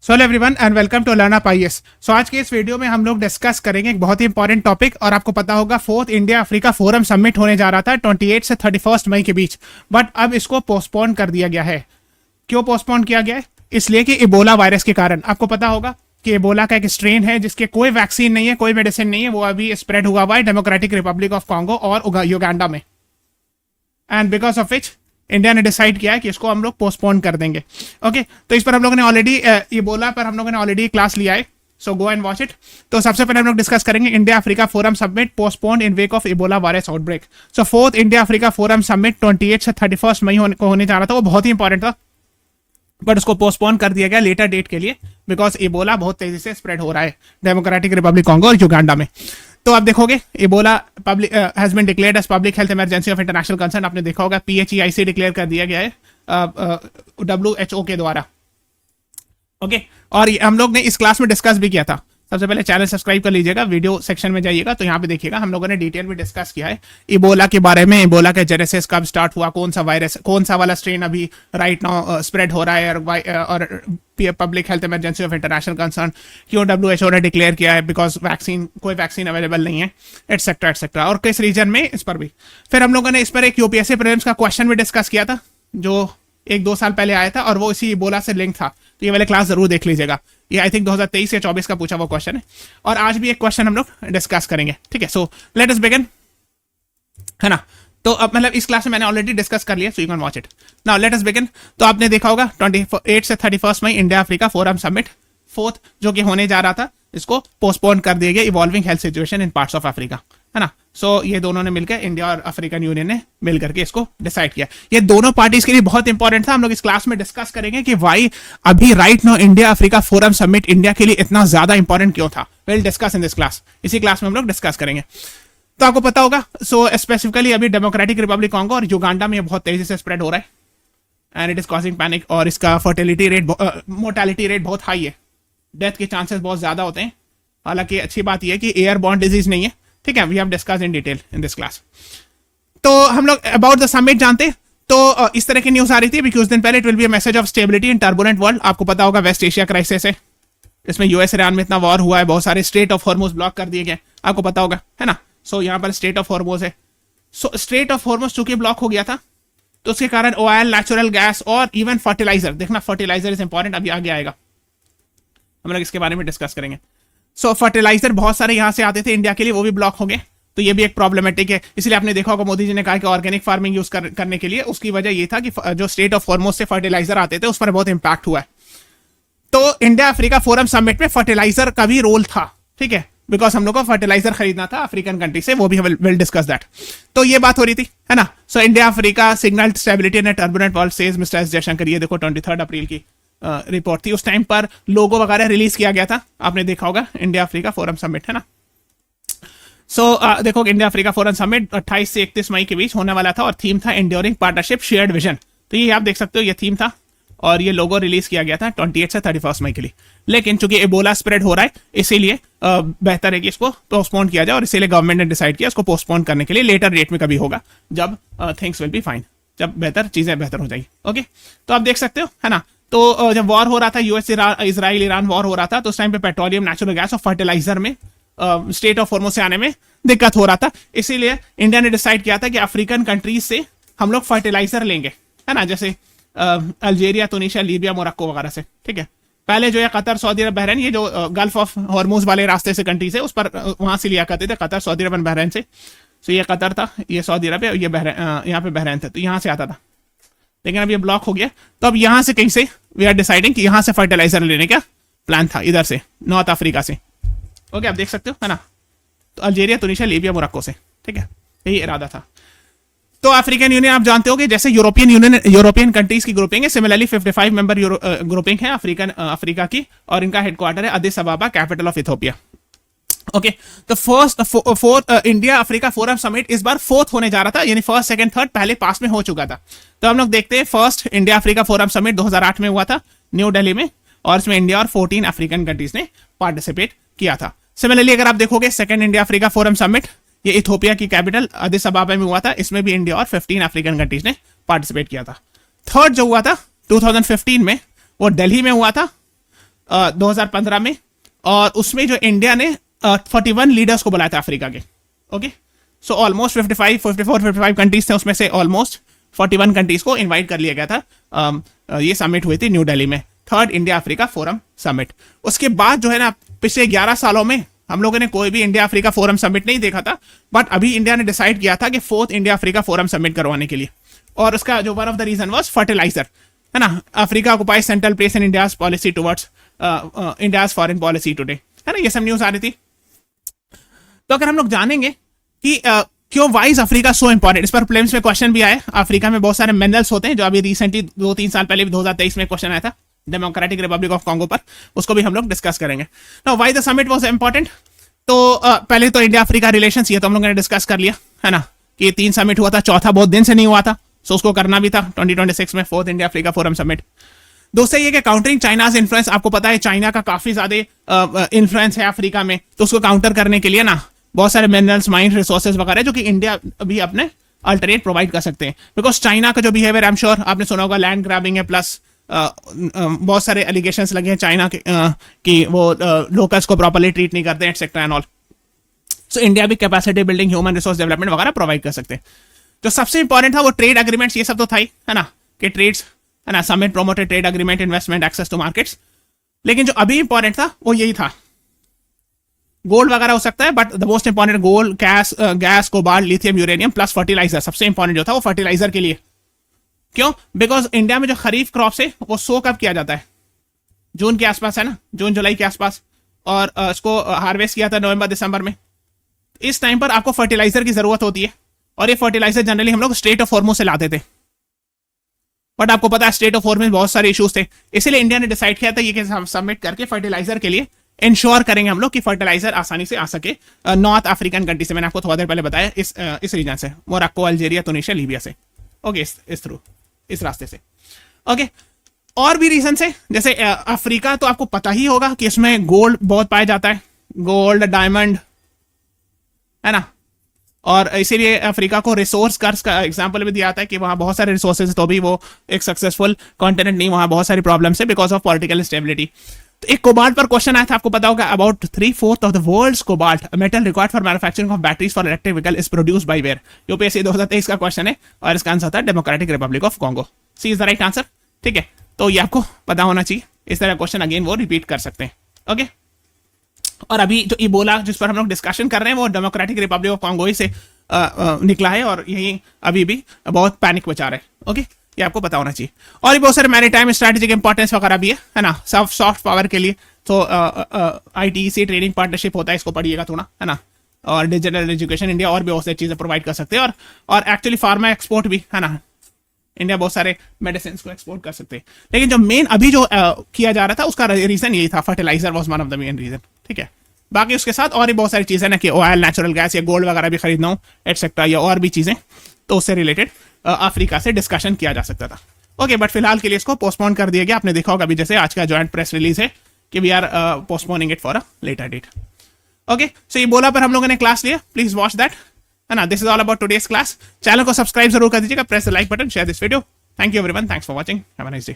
So hello everyone and welcome to learn up IAS. So आज के इस video में हम लोग डिस्कस करेंगे एक बहुत ही इंपॉर्टेंट टॉपिक। और आपको पता होगा fourth India Africa forum summit होने जा रहा था 28 से 31 मई के बीच, बट अब इसको पोस्टपोन कर दिया गया है। क्यों पोस्टपोन किया गया है? इसलिए कि इबोला वायरस के कारण। आपको पता होगा कि इबोला का एक स्ट्रेन है जिसके कोई वैक्सीन नहीं है, कोई मेडिसिन नहीं है, वो अभी स्प्रेड हुआ है डेमोक्रेटिक रिपब्लिक ऑफ कॉन्गो और युगांडा में। And because of which India ने डिसाइड किया है कि इसको हम लोग पोस्टपोन कर देंगे। ओके, तो इस पर हम लोगों ने ऑलरेडी इबोला पर हम लोगों ने ऑलरेडी क्लास लिया है, सो गो एंड वॉच इट। तो सबसे पहले हम लोग डिस्कस करेंगे India Africa forum summit postponed in wake of Ebola virus outbreak. So fourth India Africa forum summit 28 से 31 मई को होने जा रहा था, वो बहुत ही इंपॉर्टेंट था, बट उसको पोस्टपोन कर दिया गया लेटर डेट के लिए बिकॉज इबोला बहुत तेजी से स्प्रेड हो रहा है डेमोक्रेटिक रिपब्लिक कॉन्गो और युगांडा में। तो आप देखोगे Ebola public has been declared as public health emergency of international concern. आपने देखा होगा PHEIC डिक्लेयर कर दिया गया है WHO के द्वारा। ओके, और हम लोग ने इस क्लास में डिस्कस भी किया था। सबसे पहले चैनल सब्सक्राइब कर लीजिएगा, वीडियो सेक्शन में जाइएगा तो यहाँ पे देखिएगा हम लोगों ने डिटेल में डिस्कस किया है इबोला के बारे में। इबोला का जेनेसिस कब स्टार्ट हुआ, कौन सा वायरस, कौन सा वाला स्ट्रेन अभी राइट नाउ स्प्रेड हो रहा है, और public health emergency of international concern क्यों WHO ने डिक्लेयर किया है, बिकॉज कोई वैक्सीन अवेलेबल नहीं है, एटसेट्रा एटसेट्रा, और किस रीजन में इस पर भी। फिर हम लोगों ने इस पर एक UPSC प्रीलिम्स का क्वेश्चन भी डिस्कस किया था जो 1-2 साल पहले आया था और वो इसी इबोला से लिंक था, तो ये वाले क्लास जरूर देख लीजिएगा। ये आई थिंक 2023 या 24 का पूछा हुआ क्वेश्चन है, और आज भी एक क्वेश्चन हम लोग डिस्कस करेंगे। ठीक है, सो लेट अस बिगिन, है ना। तो अब मतलब इस क्लास में मैंने ऑलरेडी डिस्कस कर लिया, so you can watch it now. Let us begin. तो आपने देखा होगा 28 से 31 मई India Africa forum summit fourth जो कि होने जा रहा था, इसको पोस्टपोन कर दिया गया, evolving health situation in parts of Africa, है ना। सो ये दोनों ने मिलकर, इंडिया और अफ्रीकन यूनियन ने मिलकर के इसको डिसाइड किया। ये दोनों पार्टीज के लिए बहुत इंपॉर्टेंट था। हम लोग इस क्लास में डिस्कस करेंगे कि वाई अभी right now India Africa forum summit India के लिए इतना ज्यादा इंपॉर्टेंट क्यों था। Will discuss in this class, इसी क्लास में हम लोग डिस्कस करेंगे। तो आपको पता होगा, सो स्पेसिफिकली अभी डेमोक्रेटिक रिपब्लिक कॉन्गो और युगांडा में बहुत तेजी से स्प्रेड हो रहा है and it is causing panic, और इसका फर्टिलिटी रेट, मोर्टेलिटी रेट बहुत हाई है, डेथ के चांसेस बहुत ज्यादा होते हैं। हालांकि अच्छी बात यह है कि एयर बॉर्न डिजीज नहीं है। ठीक है, we have discussed in detail in this class. तो हम लोग अबाउट द समिट जानते, तो इस तरह की न्यूज आ रही थी अभी कुछ दिन पहले, it will be a message of stability in turbulent world. आपको पता होगा वेस्ट एशिया क्राइसिस है, इसमें US ईरान में इतना वॉर हुआ है, बहुत सारे स्ट्रेट ऑफ हॉर्मुज ब्लॉक कर दिए गए, आपको पता होगा, है ना। सो यहाँ पर स्ट्रेट ऑफ हॉर्मुज है। सो स्ट्रेट ऑफ हॉर्मुज चूंकि ब्लॉक हो गया था, तो उसके कारण ऑयल, नेचुरल गैस और इवन फर्टिलाइजर, देखना फर्टिलाइजर इज इंपॉर्टेंट, अभी आगे आएगा, हम लोग इसके बारे में डिस्कस करेंगे। सो फर्टिलाइजर बहुत सारे यहाँ से आते थे इंडिया के लिए, वो भी ब्लॉक हो गए, तो ये भी एक प्रॉब्लमेटिक है। इसलिए आपने देखा होगा मोदी जी ने कहा कि ऑर्गेनिक फार्मिंग यूज करने के लिए, उसकी वजह ये था कि जो स्टेट ऑफ हॉर्मुज से फर्टिलाइजर आते थे उस पर बहुत इंपैक्ट हुआ है। तो इंडिया अफ्रीका फोरम समिट में फर्टिलाइजर का भी रोल था, ठीक है, बिकॉज हम लोग को फर्टिलाइजर खरीदना था अफ्रीकन कंट्री से, वो भी विल डिस्कस दैट। तो ये बात हो रही थी, है ना। So India Africa signal stability in turbulent world says mister S Jaishankar. ये देखो 23 अप्रैल की रिपोर्ट थी, उस टाइम पर लोगो वगैरह रिलीज किया गया था, आपने देखा होगा इंडिया अफ्रीका फोरम समिट, है ना। सो देखो इंडिया अफ्रीका फोरम समिट 28 से 31 मई के बीच होने वाला था और थीम था एंड्योरिंग पार्टनरशिप शेयर्ड विजन। तो ये आप देख सकते हो, ये थीम था और ये लोगो रिलीज किया गया था 28 से 31 मई के लिए। लेकिन चूंकि इबोला स्प्रेड हो रहा है, इसीलिए बेहतर है कि इसको पोस्टपोन किया जाए, और इसीलिए गवर्नमेंट ने डिसाइड किया इसको पोस्टपोन करने के लिए। लेटर डेट में कभी होगा जब थिंग्स विल बी फाइन, जब चीजें बेहतर हो जाएगी। ओके, तो आप देख सकते हो, है ना। तो जब वॉर हो रहा था, इजराइल ईरान वॉर हो रहा था, तो उस टाइम पे पेट्रोलियम, नेचुरल गैस और फर्टिलाइजर में स्टेट ऑफ हॉर्मुज से आने में दिक्कत हो रहा था। इसीलिए इंडिया ने डिसाइड किया था कि अफ्रीकन कंट्रीज से हम लोग फर्टिलाइजर लेंगे, है ना, जैसे अल्जीरिया, तुनिशिया, लीबिया, मोरक्को वगैरह से। ठीक है, पहले जो है कतर, सऊदी अरब, बहरीन, ये जो गल्फ ऑफ हॉर्मुज वाले रास्ते से कंट्रीज है, उस पर वहां से लिया करते थे, कतर, सऊदी अरब, बहरीन से। सो ये कतर था, ये सऊदी अरब है, ये यहाँ पे बहरीन था, तो यहाँ से आता था। लेकिन अब ये ब्लॉक हो गया, तो अब यहाँ से कहीं से वी आर डिसाइडिंग कि यहाँ से फर्टिलाइजर लेने का प्लान था, इधर से नॉर्थ अफ्रीका से। ओके, आप देख सकते हो, है ना। तो अल्जीरिया, तुनिशिया, लीबिया, मोरक्को से, ठीक है, यही इरादा था। तो अफ्रीकन यूनियन आप जानते हो कि जैसे यूरोपियन कंट्रीज की ग्रुपिंग है, सिमिलरली 55 मेंबर ग्रुपिंग है अफ्रीका की, और इनका हेडक्वार्टर है Addis Ababa, capital of Ethiopia. Okay, तो fourth India Africa forum summit इस बार फोर्थ होने जा रहा था, यानी फर्स्ट, सेकंड, थर्ड पहले पास में हो चुका था। तो हम लोग देखते हैं, first India Africa forum summit 2008 में हुआ था न्यू दिल्ली में, और इसमें इंडिया और 14 अफ्रीकन कंट्रीज ने पार्टिसिपेट किया था। सिमिलरली अगर आप देखोगे second India Africa forum summit, ये इथियोपिया की कैपिटल अदिस अबाबा में हुआ था, इसमें भी इंडिया और 15 अफ्रीकन कंट्रीज ने पार्टिसिपेट किया था। थर्ड जो हुआ था 2015 में, वो दिल्ली में हुआ था, 2015 में, और उसमें जो इंडिया ने 41 लीडर्स को बुलाया था अफ्रीका के। ओके, सो ऑलमोस्ट 54 कंट्रीज थे, उसमें से ऑलमोस्ट 41 कंट्रीज को इनवाइट कर लिया गया था। ये समिट हुई थी न्यू दिल्ली में, third India Africa forum summit. उसके बाद जो है ना पिछले 11 सालों में हम लोगों ने कोई भी इंडिया अफ्रीका फोरम समिट नहीं देखा था, बट अभी इंडिया ने डिसाइड किया था कि fourth India Africa forum Summit करवाने के लिए। और उसका जो one of the reason was fertiliser, है ना। Africa occupies central place in India's policy towards India's foreign policy today, है ना, ये सब न्यूज आ रही थी। तो अगर हम लोग जानेंगे कि क्यों वाइज अफ्रीका सो इंपॉर्टेंट, इस पर प्रीलिम्स में क्वेश्चन भी आया। अफ्रीका में बहुत सारे मिनरल्स होते हैं, जो अभी रिसेंटली 2-3 साल पहले 2023 में क्वेश्चन आया था डेमोक्रेटिक रिपब्लिक ऑफ कॉन्गो पर, उसको भी हम लोग डिस्कस करेंगे। Now why the summit was important, तो पहले तो इंडिया अफ्रीका रिलेशंस, ये तो हम लोगों ने डिस्कस कर लिया, है ना, कि 3 समिट हुआ था, चौथा बहुत दिन से नहीं हुआ था, सो उसको करना भी था 2026 में fourth India Africa forum summit. दूसरा ये कि काउंटरिंग चाइनाज इन्फ्लुएंस, आपको पता है चाइना का काफी ज्यादा इन्फ्लुएंस है अफ्रीका में, तो उसको काउंटर करने के लिए ना बहुत सारे मिनरल्स, माइन रिसोर्सेज वगैरह जो कि इंडिया भी अपने अल्टरनेट प्रोवाइड कर सकते हैं। बिकॉज चाइना का जो बिहेवियर, आई एम श्योर आपने सुना होगा, लैंड ग्रैबिंग है, प्लस बहुत सारे एलिगेशंस लगे हैं चाइना के कि वो लोकल्स को प्रॉपर्ली ट्रीट नहीं करते, etcetera and all. So India भी capacity building, human resource development वगैरह प्रोवाइड कर सकते हैं। जो सबसे इंपॉर्टेंट था वो ट्रेड एग्रीमेंट्स, ये सब तो था ही, है ना, कि ट्रेड्स, है ना, summit promoted trade agreement, investment, access to markets. लेकिन जो अभी इंपॉर्टेंट था वो यही था, गोल्ड वगैरह हो सकता है, but the most important gold, gas, cobalt, lithium, uranium, plus fertiliser. सबसे इंपॉर्टेंट जो था वो फर्टिलाइजर के लिए। क्यों? बिकॉज इंडिया में जो खरीफ क्रॉप है वो सो कब किया जाता है, जून के आसपास, है ना, जून जुलाई के आसपास, और इसको हार्वेस्ट किया था नवंबर दिसंबर में। इस टाइम पर आपको फर्टिलाइजर की जरूरत होती है, और ये फर्टिलाइजर जनरली हम लोग स्टेट ऑफ हॉर्मुज से लाते थे, बट आपको पता है स्टेट ऑफ हॉर्मुज में बहुत सारे इश्यूज थे, इसलिए इंडिया ने डिसाइड किया था ये कि सबमिट करके फर्टिलाइजर के लिए इंश्योर करेंगे हम लोग कि फर्टिलाइजर आसानी से आ सके नॉर्थ अफ्रीकन कंट्री से। मैंने आपको थोड़ा देर पहले बताया, इस रीजन से, मोरक्को, अल्जीरिया, तुनिशिया, लीबिया से। ओके, इस रास्ते से। ओके, और भी रीजन है, जैसे अफ्रीका तो आपको पता ही होगा कि इसमें गोल्ड बहुत पाया जाता है, गोल्ड, डायमंड, है ना, और इसीलिए अफ्रीका को रिसोर्स कर्ज का एग्जांपल भी दिया जाता है कि वहां बहुत सारे रिसोर्सेज, तो भी वो एक सक्सेसफुल कॉन्टिनेंट नहीं, वहां बहुत सारी प्रॉब्लम्स है बिकॉज ऑफ पॉलिटिकल इंस्टेबिलिटी। तो एक कोबाल्ट पर क्वेश्चन आया था, आपको पता होगा, about 3/4 of the world's cobalt, metal required for manufacturing of batteries for electric vehicle, is produced by where. UPSC 2023 का क्वेश्चन है, और इसका आंसर था Democratic Republic of Congo. C is the right answer. ठीक है, तो ये आपको पता होना चाहिए, इस तरह क्वेश्चन अगेन वो रिपीट कर सकते हैं। ओके, और अभी जो इबोला जिस पर हम लोग डिस्कशन कर रहे हैं वो डेमोक्रेटिक रिपब्लिक ऑफ कॉन्गो से निकला है, और यही अभी भी बहुत पैनिक मचा रहा है। ओके, ये आपको पता होना चाहिए। और भी बहुत सारे मैरीटाइम स्ट्रैटेजिक इंपॉर्टेंस वगैरह भी है ना, सॉफ्ट पावर के लिए तो ITC ट्रेनिंग पार्टनरशिप होता है, इसको पढ़िएगा थोड़ा, है ना, और डिजिटल एजुकेशन इंडिया और भी बहुत सारी चीजें प्रोवाइड कर सकते हैं, और एक्चुअली फार्मा एक्सपोर्ट भी, है ना, इंडिया बहुत सारे मेडिसिन को एक्सपोर्ट कर सकते हैं। लेकिन जो मेन अभी जो किया जा रहा था उसका रीजन यही था, fertiliser was one of the main reason. ठीक है, बाकी उसके साथ और भी बहुत सारी चीजें ना, कि ऑयल, नेचुरल गैस या गोल्ड वगैरह भी खरीदना हो, एटसेट्रा, या और भी चीजें, तो उससे रिलेटेड अफ्रीका से डिस्कशन किया जा सकता था। ओके, बट फिलहाल के लिए इसको पोस्टपोन कर दिया गया। आपने देखा होगा अभी जैसे आज का ज्वाइंट प्रेस रिलीज है कि we are postponing it for a later date. Okay, so ये बोला पर हम लोगों ने क्लास लिया, प्लीज वॉच दैट, है ना। This is all about today's class. Channel को सब्सक्राइब जरूर कर दीजिएगा, press the like button, share this video. Thank you everyone, thanks for watching, have a nice day.